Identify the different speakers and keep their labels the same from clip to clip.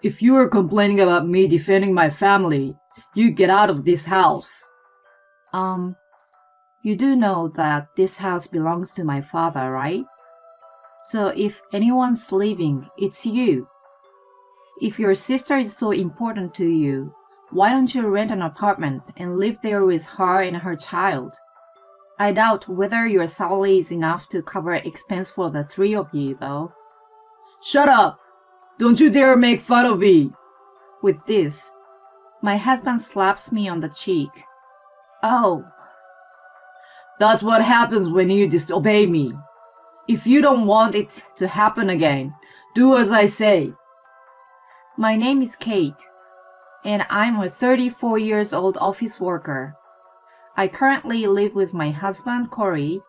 Speaker 1: If you are complaining about me defending my family, you get out of this house.
Speaker 2: Um, you do know that this house belongs to my father, right? So if anyone's leaving, it's you. If your sister is so important to you, why don't you rent an apartment and live there with her and her child? I doubt whether your salary is enough to cover expense for the three of you, though.
Speaker 1: Shut up! Don't you dare make fun of me!
Speaker 2: With this, my husband slaps me on the cheek. Oh,
Speaker 1: That's what happens when you disobey me. If you don't want it to happen again, do as I say.
Speaker 2: my name is Kate, and I'm a 34 years old office worker. I currently live with my husband, Corey,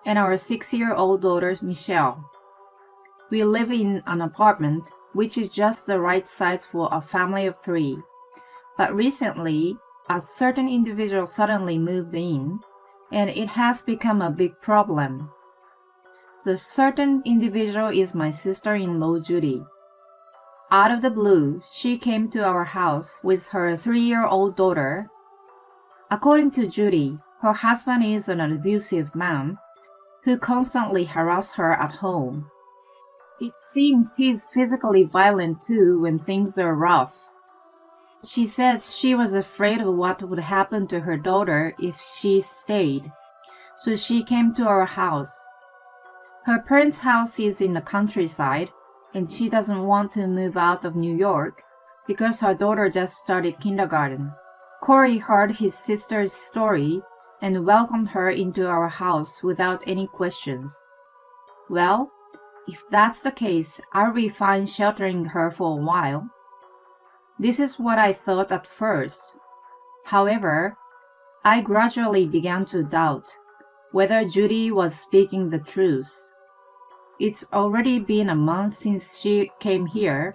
Speaker 2: and our 6-year-old daughter, Michelle. We live in an apartment which is just the right size for a family of 3. But recently, a certain individual suddenly moved in, and it has become a big problem. The certain individual is my sister-in-law, Judy. Out of the blue, she came to our house with her 3-year-old daughter. According to Judy, her husband is an abusive man who constantly harasses her at home. It seems he's physically violent too when things are rough. She said she was afraid of what would happen to her daughter if she stayed, so she came to our house. Her parents' house is in the countryside, and she doesn't want to move out of New York because her daughter just started kindergarten. Corey heard his sister's story and welcomed her into our house without any questions. Well, if that's the case, I'll be fine sheltering her for a while. This is what I thought at first. However, I gradually began to doubt whether Judy was speaking the truth. It's already been a month since she came here,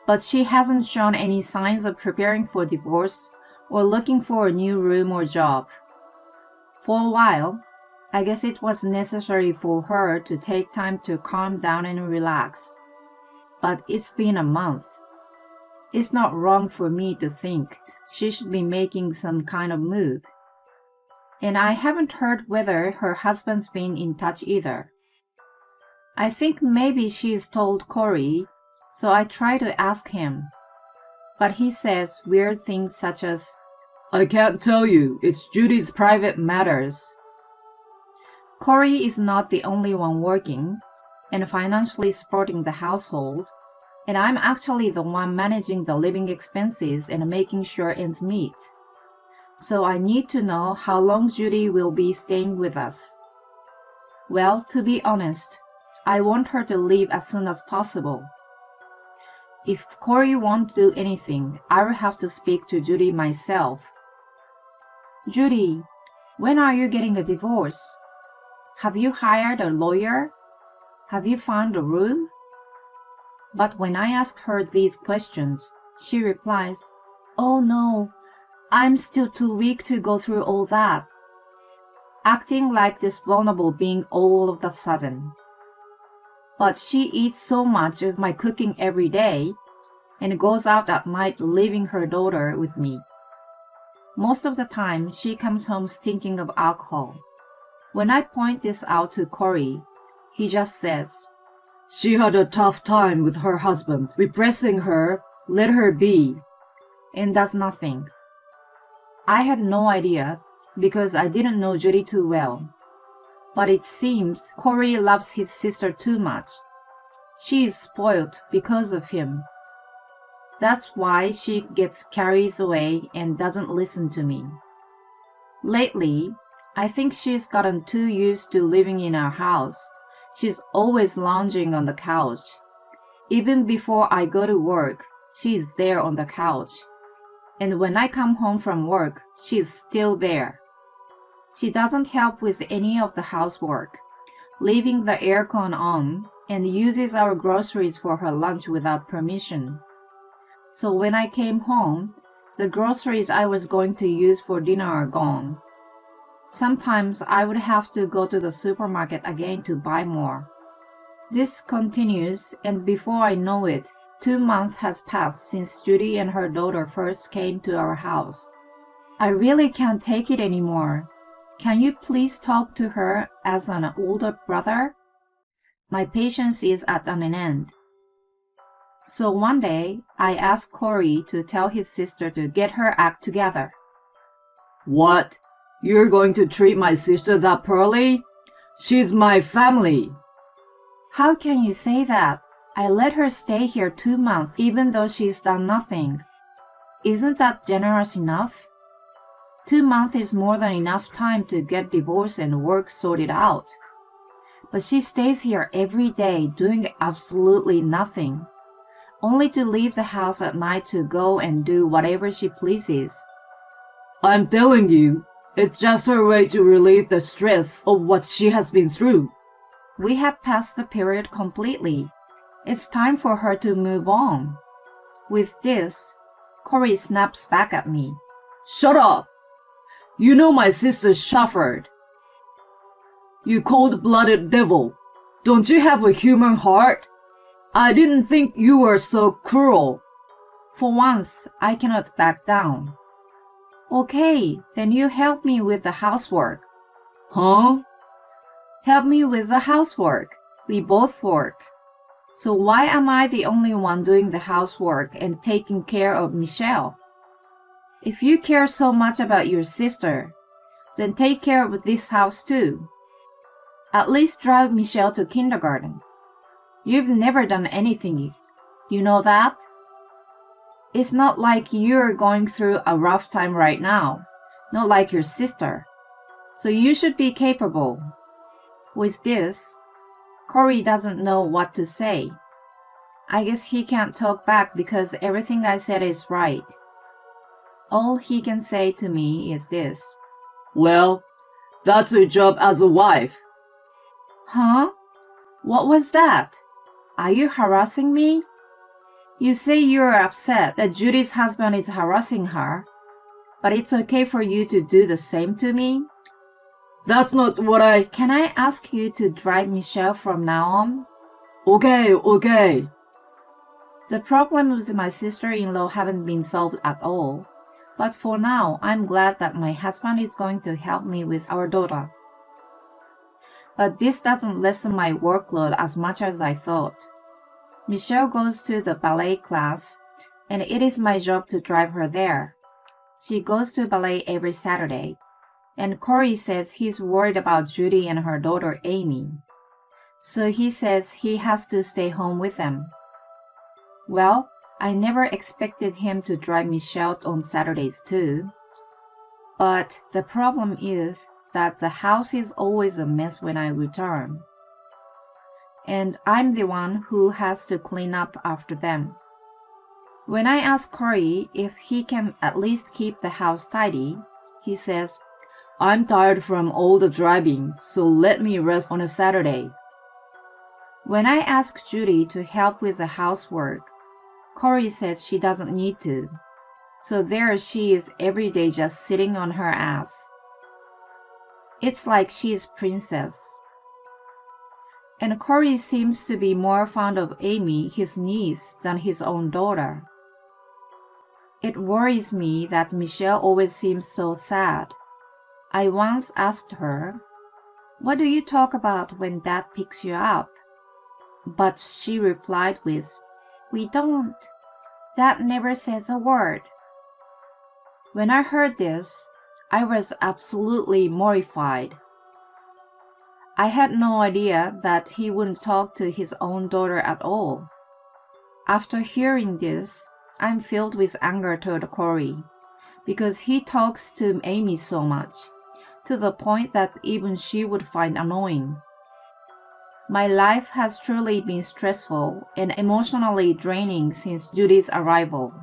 Speaker 2: but she hasn't shown any signs of preparing for divorce or looking for a new room or job. For a while, I guess it was necessary for her to take time to calm down and relax. But it's been a month. It's not wrong for me to think she should be making some kind of move. And I haven't heard whether her husband's been in touch either. I think maybe she's told Corey, so I try to ask him. But he says weird things such as,
Speaker 1: I can't tell you, it's Judy's private matters.
Speaker 2: Corey is not the only one working and financially supporting the household, and I'm actually the one managing the living expenses and making sure ends meet. So I need to know how long Judy will be staying with us. Well, to be honest, I want her to leave as soon as possible. If Corey won't do anything, I will have to speak to Judy myself. Judy, when are you getting a divorce? Have you hired a lawyer? Have you found a room? But when I ask her these questions, she replies, Oh no, I'm still too weak to go through all that. Acting like this vulnerable being all of a sudden. But she eats so much of my cooking every day and goes out at night leaving her daughter with me. Most of the time, she comes home stinking of alcohol. When I point this out to Corey, he just says,
Speaker 1: She had a tough time with her husband, repressing her, let her be.
Speaker 2: and does nothing. I had no idea because I didn't know Judy too well. But it seems Corey loves his sister too much. She is spoiled because of him. That's why she gets carried away and doesn't listen to me. Lately, I think she's gotten too used to living in our house. She's always lounging on the couch. Even before I go to work, she's there on the couch. And when I come home from work, she's still there. She doesn't help with any of the housework, leaving the aircon on, and uses our groceries for her lunch without permission. So when I came home, the groceries I was going to use for dinner are gone. Sometimes I would have to go to the supermarket again to buy more. This continues, and before I know it, 2 months has passed since Judy and her daughter first came to our house. I really can't take it anymore. Can you please talk to her as an older brother? My patience is at an end. So one day, I asked Corey to tell his sister to get her act together.
Speaker 1: What? You're going to treat my sister that poorly? She's my family.
Speaker 2: How can you say that? I let her stay here 2 months even though she's done nothing. Isn't that generous enough? 2 months is more than enough time to get divorced and work sorted out. But she stays here every day doing absolutely nothing, only to leave the house at night to go and do whatever she pleases.
Speaker 1: I'm telling you, it's just her way to relieve the stress of what she has been through.
Speaker 2: We have passed the period completely. It's time for her to move on. With this, Corey snaps back at me.
Speaker 1: Shut up! You know my sister suffered. You cold-blooded devil. Don't you have a human heart? I didn't think you were so cruel.
Speaker 2: For once, I cannot back down. Okay, then you help me with the housework.
Speaker 1: Huh?
Speaker 2: Help me with the housework. We both work. So why am I the only one doing the housework and taking care of Michelle? If you care so much about your sister, then take care of this house too. At least drive Michelle to kindergarten. You've never done anything. You know that? It's not like you're going through a rough time right now, not like your sister. So you should be capable. With this, Corey doesn't know what to say. I guess he can't talk back because everything I said is right. All he can say to me is this.
Speaker 1: Well, that's your job as a wife.
Speaker 2: Huh? What was that? Are you harassing me? You say you're upset that Judy's husband is harassing her, but it's okay for you to do the same to me?
Speaker 1: That's not what I...
Speaker 2: Can I ask you to drive Michelle from now on?
Speaker 1: Okay.
Speaker 2: The problems with my sister-in-law haven't been solved at all, but for now, I'm glad that my husband is going to help me with our daughter. But this doesn't lessen my workload as much as I thought. Michelle goes to the ballet class, and it is my job to drive her there. She goes to ballet every Saturday, and Corey says he's worried about Judy and her daughter Amy. So he says he has to stay home with them. Well, I never expected him to drive Michelle on Saturdays too. But the problem is that the house is always a mess when I return. And I'm the one who has to clean up after them. When I ask Corey if he can at least keep the house tidy, he says,
Speaker 1: I'm tired from all the driving, so let me rest on a Saturday.
Speaker 2: When I ask Judy to help with the housework, Corey says she doesn't need to. So there she is every day just sitting on her ass. It's like she's princess. And Corey seems to be more fond of Amy, his niece, than his own daughter. It worries me that Michelle always seems so sad. I once asked her, "What do you talk about when Dad picks you up?" But she replied with, "We don't. Dad never says a word." When I heard this, I was absolutely mortified. I had no idea that he wouldn't talk to his own daughter at all. After hearing this, I'm filled with anger toward Corey, because he talks to Amy so much, to the point that even she would find annoying. My life has truly been stressful and emotionally draining since Judy's arrival.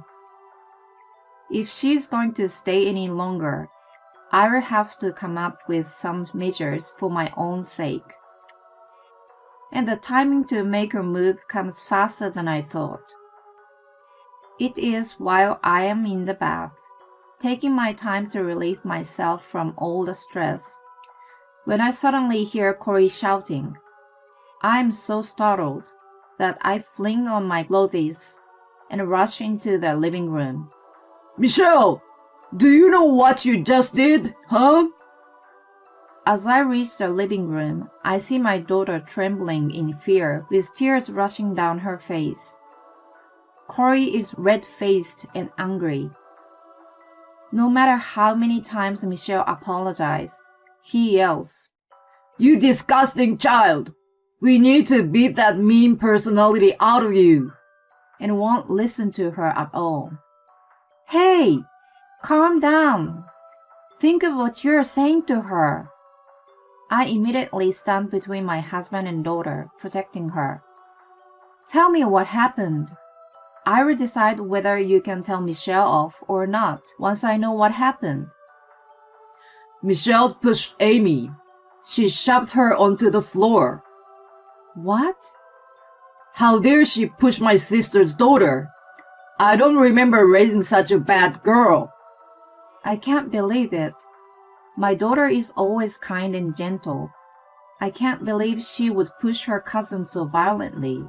Speaker 2: If she's going to stay any longer, I will have to come up with some measures for my own sake. And the timing to make her move comes faster than I thought. It is while I am in the bath, taking my time to relieve myself from all the stress, when I suddenly hear Corey shouting. I am so startled that I fling on my clothes and rushed into the living room.
Speaker 1: Michelle, do you know what you just did, huh?
Speaker 2: As I reach the living room, I see my daughter trembling in fear with tears rushing down her face. Corey is red-faced and angry. No matter how many times Michelle apologizes, he yells,
Speaker 1: You disgusting child! We need to beat that mean personality out of you!
Speaker 2: And won't listen to her at all. Hey! Calm down! Think of what you're saying to her. I immediately stand between my husband and daughter, protecting her. Tell me what happened. I will decide whether you can tell Michelle off or not once I know what happened.
Speaker 1: Michelle pushed Amy. She shoved her onto the floor.
Speaker 2: What?
Speaker 1: How dare she push my sister's daughter? I don't remember raising such a bad girl.
Speaker 2: I can't believe it. My daughter is always kind and gentle. I can't believe she would push her cousin so violently.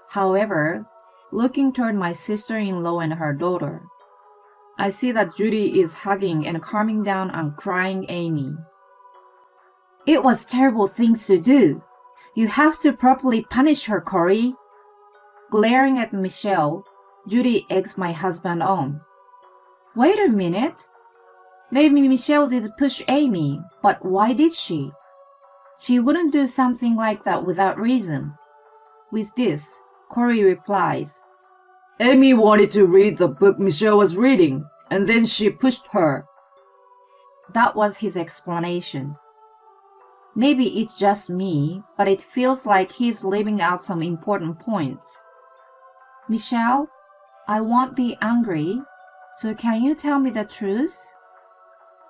Speaker 2: However, looking toward my sister-in-law and her daughter, I see that Judy is hugging and calming down on crying Amy. It was terrible things to do. You have to properly punish her, Corey. Glaring at Michelle, Judy eggs my husband on. Wait a minute. Maybe Michelle did push Amy, but why did she? She wouldn't do something like that without reason. With this, Corey replies,
Speaker 1: Amy wanted to read the book Michelle was reading, and then she pushed her.
Speaker 2: That was his explanation. Maybe it's just me, but it feels like he's leaving out some important points. Michelle, I won't be angry, so can you tell me the truth?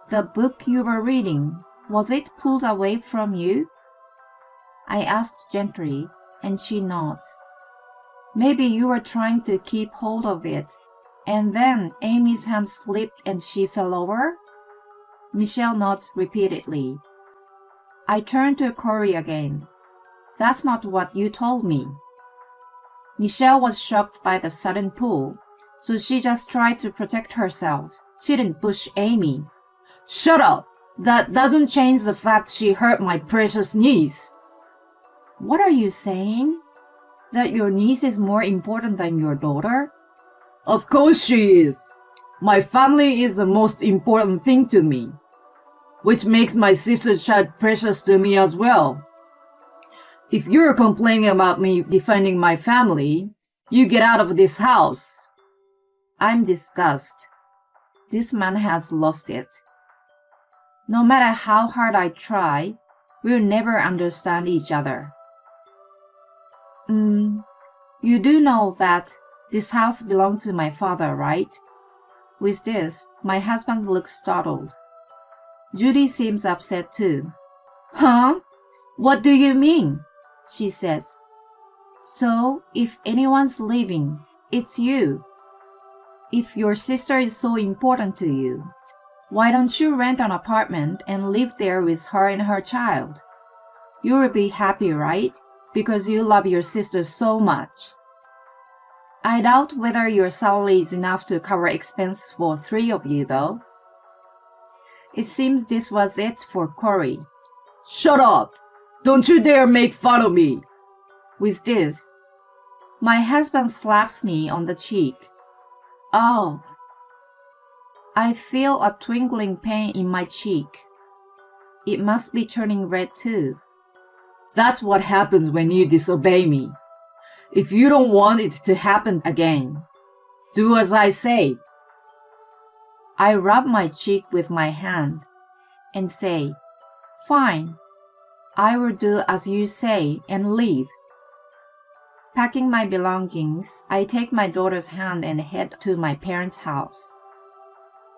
Speaker 2: The book you were reading, was it pulled away from you? I asked gently, and she nods. Maybe you were trying to keep hold of it, and then Amy's hand slipped and she fell over? Michelle nods repeatedly. I turn to Corey again. That's not what you told me. Michelle was shocked by the sudden pull, so she just tried to protect herself. She didn't push Amy.
Speaker 1: Shut up! That doesn't change the fact she hurt my precious niece.
Speaker 2: What are you saying? That your niece is more important than your daughter?
Speaker 1: Of course she is. My family is the most important thing to me, which makes my sister's child precious to me as well. If you're complaining about me defending my family, you get out of this house.
Speaker 2: I'm disgusted. This man has lost it. No matter how hard I try, we'll never understand each other. You do know that this house belongs to my father, right? With this, my husband looks startled. Judy seems upset too.
Speaker 1: Huh? What do you mean?
Speaker 2: She says. So, if anyone's leaving, it's you. If your sister is so important to you, why don't you rent an apartment and live there with her and her child? You will be happy, right? Because you love your sister so much. I doubt whether your salary is enough to cover expenses for 3 of you, though. It seems this was it for Corey.
Speaker 1: Shut up! Don't you dare make fun of me!
Speaker 2: With this, my husband slaps me on the cheek. Oh! I feel a twinkling pain in my cheek. It must be turning red too.
Speaker 1: That's what happens when you disobey me. If you don't want it to happen again, do as I say.
Speaker 2: I rub my cheek with my hand and say, Fine, I will do as you say and leave. Packing my belongings, I take my daughter's hand and head to my parents' house.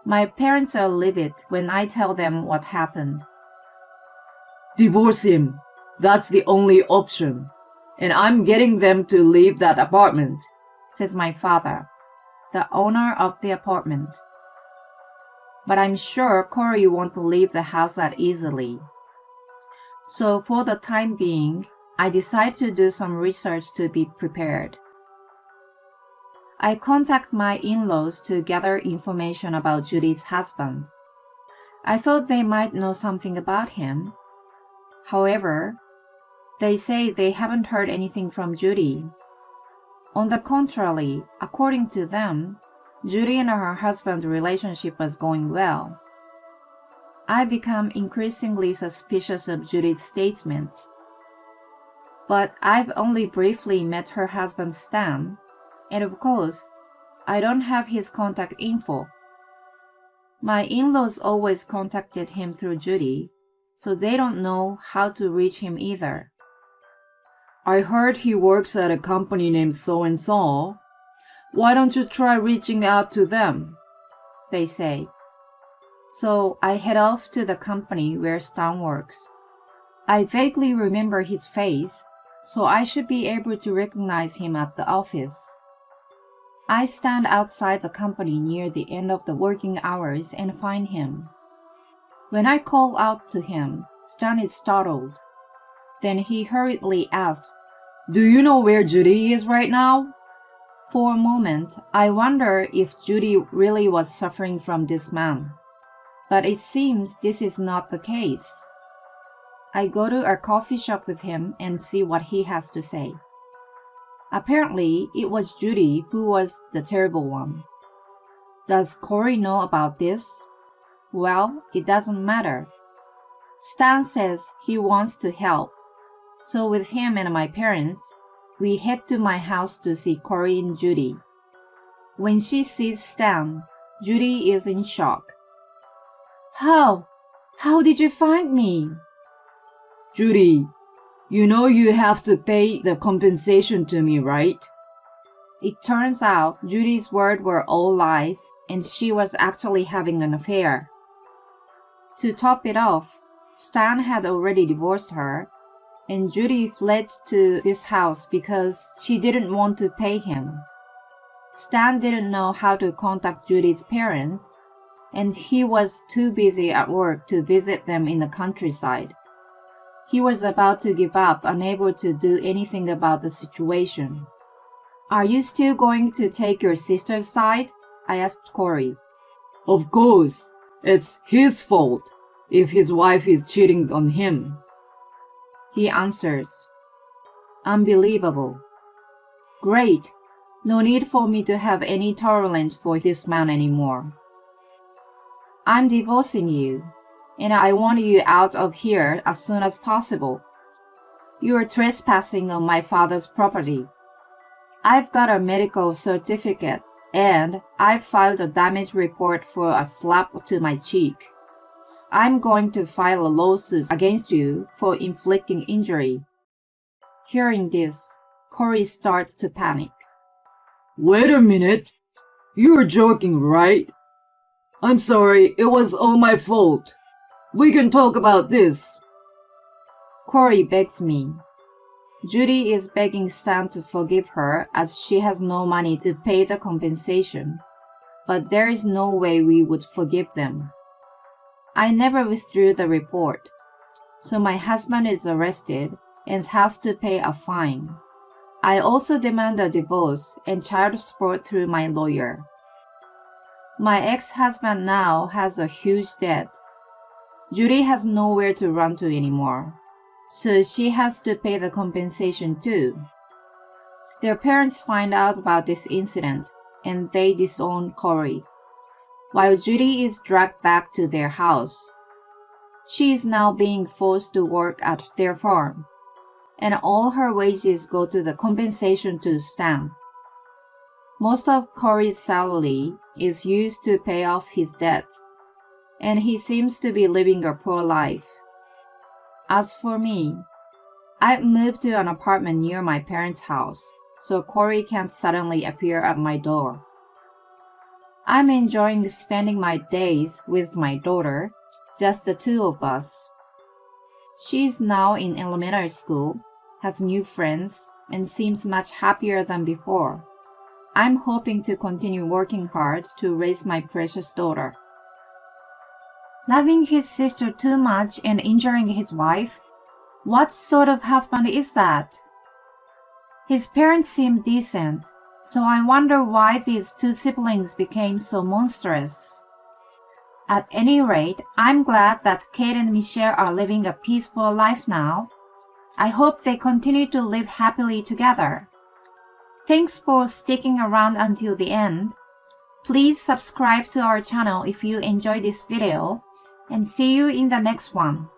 Speaker 2: My parents are livid when I tell them what happened.
Speaker 1: Divorce him. That's the only option. And I'm getting them to leave that apartment,
Speaker 2: says my father, the owner of the apartment. But I'm sure Corey won't leave the house that easily. So for the time being, I decide to do some research to be prepared. I contact my in-laws to gather information about Judy's husband. I thought they might know something about him. However, they say they haven't heard anything from Judy. On the contrary, according to them, Judy and her husband's relationship was going well. I become increasingly suspicious of Judy's statements. But I've only briefly met her husband Stan, and of course, I don't have his contact info. My in-laws always contacted him through Judy, so they don't know how to reach him either.
Speaker 1: I heard he works at a company named so-and-so. Why don't you try reaching out to them?
Speaker 2: They say. So I head off to the company where Stan works. I vaguely remember his face, so I should be able to recognize him at the office. I stand outside the company near the end of the working hours and find him. When I call out to him, Stan is startled. Then he hurriedly asks,
Speaker 1: Do you know where Judy is right now?
Speaker 2: For a moment, I wonder if Judy really was suffering from this man. But it seems this is not the case. I go to a coffee shop with him and see what he has to say. Apparently, it was Judy who was the terrible one. Does Corey know about this? Well, it doesn't matter. Stan says he wants to help. So with him and my parents, we head to my house to see Corey and Judy. When she sees Stan, Judy is in shock. How? How did you find me?
Speaker 1: Judy, you know you have to pay the compensation to me, right?
Speaker 2: It turns out Judy's words were all lies and she was actually having an affair. To top it off, Stan had already divorced her, and Judy fled to this house because she didn't want to pay him. Stan didn't know how to contact Judy's parents, and he was too busy at work to visit them in the countryside. He was about to give up, unable to do anything about the situation. Are you still going to take your sister's side? I asked Corey.
Speaker 1: Of course, it's his fault if his wife is cheating on him.
Speaker 2: He answers. Unbelievable. Great. No need for me to have any tolerance for this man anymore. I'm divorcing you, and I want you out of here as soon as possible. You are trespassing on my father's property. I've got a medical certificate, and I've filed a damage report for a slap to my cheek. I'm going to file a lawsuit against you for inflicting injury. Hearing this, Corey starts to panic.
Speaker 1: Wait a minute. You're joking, right? I'm sorry, it was all my fault. We can talk about this.
Speaker 2: Corey begs me. Judy is begging Stan to forgive her as she has no money to pay the compensation, but there is no way we would forgive them. I never withdrew the report, so my husband is arrested and has to pay a fine. I also demand a divorce and child support through my lawyer. My ex-husband now has a huge debt. Judy has nowhere to run to anymore, so she has to pay the compensation too. Their parents find out about this incident and they disown Corey, while Judy is dragged back to their house. She is now being forced to work at their farm, and all her wages go to the compensation to Stan. Most of Corey's salary is used to pay off his debt, and he seems to be living a poor life. As for me, I've moved to an apartment near my parents' house, so Corey can't suddenly appear at my door. I'm enjoying spending my days with my daughter, just the two of us. She's now in elementary school, has new friends, and seems much happier than before. I'm hoping to continue working hard to raise my precious daughter. Loving his sister too much and injuring his wife? What sort of husband is that? His parents seem decent, So I wonder why these two siblings became so monstrous. At any rate, I'm glad that Kate and Michelle are living a peaceful life now. I hope they continue to live happily together. Thanks for sticking around until the end. Please subscribe to our channel if you enjoyed this video, and see you in the next one.